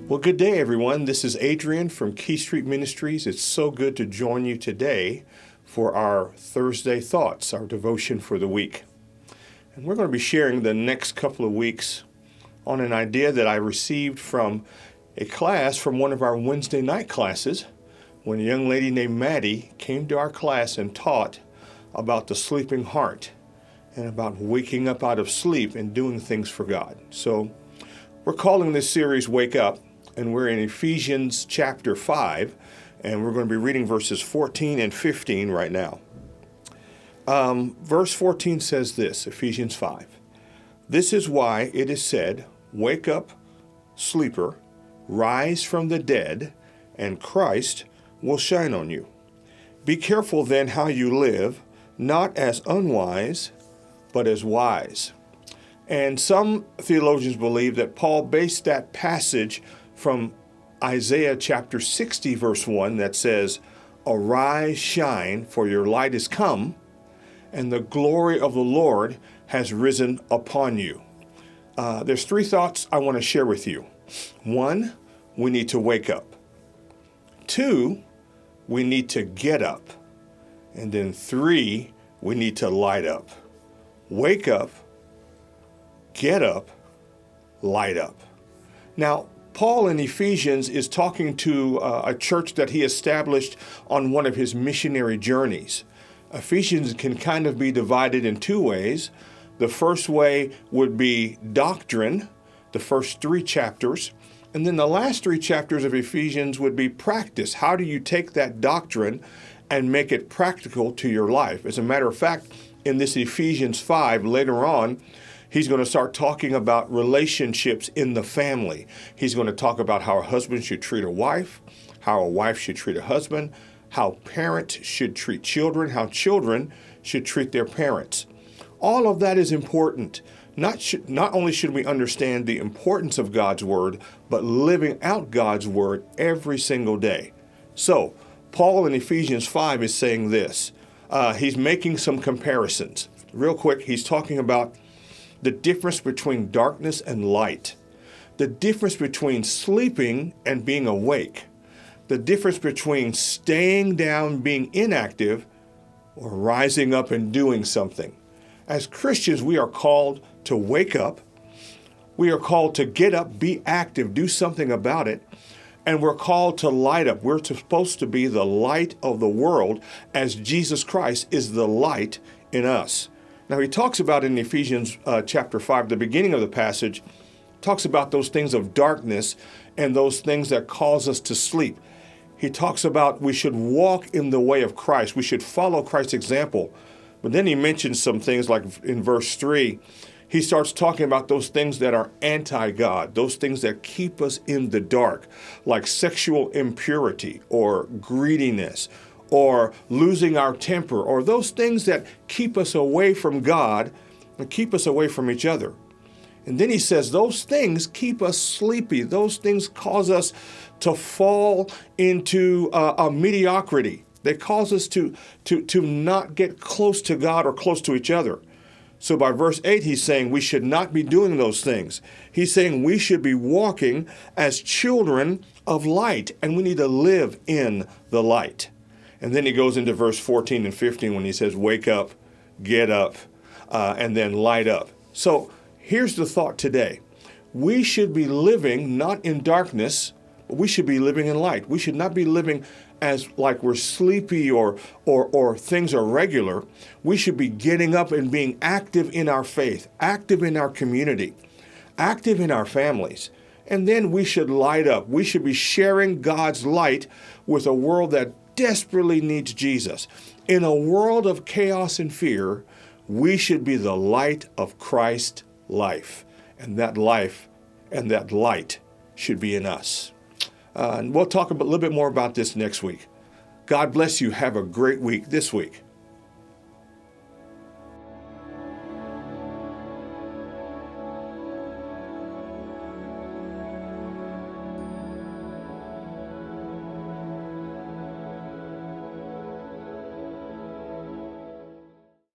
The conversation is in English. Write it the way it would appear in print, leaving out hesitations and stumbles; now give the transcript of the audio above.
Well, good day, everyone. This is Adrian from Key Street Ministries. It's so good to join you today for our Thursday Thoughts, our devotion for the week. And we're going to be sharing the next couple of weeks on an idea that I received from a class from one of our Wednesday night classes when a young lady named Maddie came to our class and taught about the sleeping heart and about waking up out of sleep and doing things for God. So we're calling this series Wake Up, and we're in Ephesians chapter 5, and we're going to be reading verses 14 and 15 right now. Verse 14 says this, Ephesians 5. This is why it is said, wake up, sleeper, rise from the dead, and Christ will shine on you. Be careful then how you live, not as unwise, but as wise. And some theologians believe that Paul based that passage from Isaiah chapter 60, verse 1, that says, arise, shine, for your light is come, and the glory of the Lord has risen upon you. There's three thoughts I want to share with you. One, we need to wake up. Two, we need to get up. And then three, we need to light up. Wake up, get up, light up. Now, Paul in Ephesians is talking to a church that he established on one of his missionary journeys. Ephesians can kind of be divided in two ways. The first way would be doctrine, the first three chapters, and then the last three chapters of Ephesians would be practice. How do you take that doctrine and make it practical to your life? As a matter of fact, in this Ephesians 5, later on, he's going to start talking about relationships in the family. He's going to talk about how a husband should treat a wife, how a wife should treat a husband, how parents should treat children, how children should treat their parents. All of that is important. Not only should we understand the importance of God's word, but living out God's word every single day. So, Paul in Ephesians 5 is saying this. He's making some comparisons. Real quick, he's talking about the difference between darkness and light, the difference between sleeping and being awake, the difference between staying down, being inactive, or rising up and doing something. As Christians, we are called to wake up. We are called to get up, be active, do something about it. And we're called to light up. We're supposed to be the light of the world as Jesus Christ is the light in us. Now, he talks about in Ephesians chapter 5, the beginning of the passage, talks about those things of darkness and those things that cause us to sleep. He talks about we should walk in the way of Christ. We should follow Christ's example. But then he mentions some things like in verse 3, he starts talking about those things that are anti-God, those things that keep us in the dark, like sexual impurity or greediness, or losing our temper, or those things that keep us away from God and keep us away from each other. And then he says those things keep us sleepy. Those things cause us to fall into a mediocrity. They cause us to not get close to God or close to each other. So by verse 8, he's saying we should not be doing those things. He's saying we should be walking as children of light, and we need to live in the light. And then he goes into verse 14 and 15 when he says, wake up, get up, and then light up. So here's the thought today. We should be living not in darkness, but we should be living in light. We should not be living as like we're sleepy or things are regular. We should be getting up and being active in our faith, active in our community, active in our families. And then we should light up. We should be sharing God's light with a world that desperately needs Jesus. In a world of chaos and fear, we should be the light of Christ's life. And that life and that light should be in us. And we'll talk a little bit more about this next week. God bless you. Have a great week this week.